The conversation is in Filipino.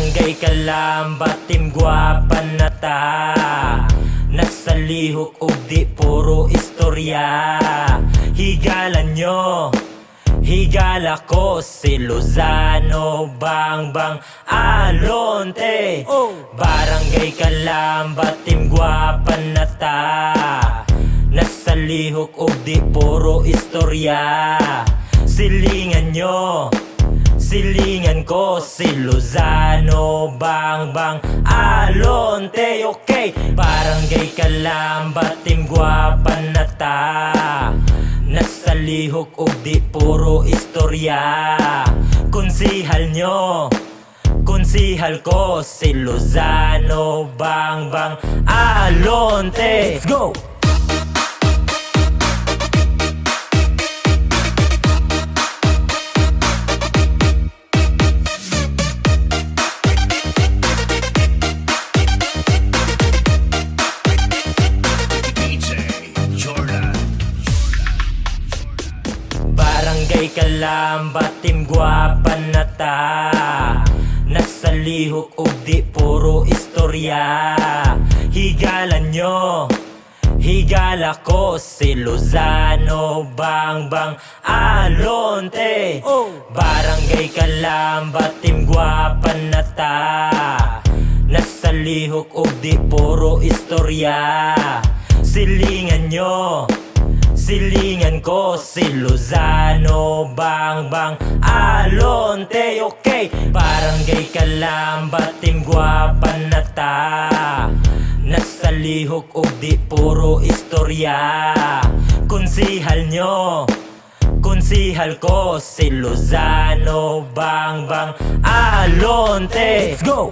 Barangay Kalambat, Team Guwapa na ta. Nasa lihok ug di puro istorya. Higalan nyo, higala ko si Lozano, Bangbang, Alonte. Barangay Kalambat, Team Guwapa na ta. Nasa lihok ug di puro istorya. Silingan nyo, silingan ko si Lozano, Bangbang, Alonte. Okay, Barangay Kalambat, Team Guwapa na ta. Nasa lihok ug di puro istorya. Konsihal nyo, konsihal ko si Lozano, Bangbang, Alonte. Let's go! Barangay Kalambat, Team Guwapa na ta. Nasa lihok ug di puro istorya. Higalan nyo, higala ko si Lozano, Bangbang, Alonte. Barangay Kalambat, Team Guwapa na ta. Nasa lihok ug di puro istorya. Silingan nyo, silingan ko si Lozano, Bangbang, Alonte. Okay, Barangay Kalambat, Team Guwapa na ta. Nasa lihok ug di puro istorya. Konsihal nyo, konsihal ko si Lozano, Bangbang, Alonte. Let's go!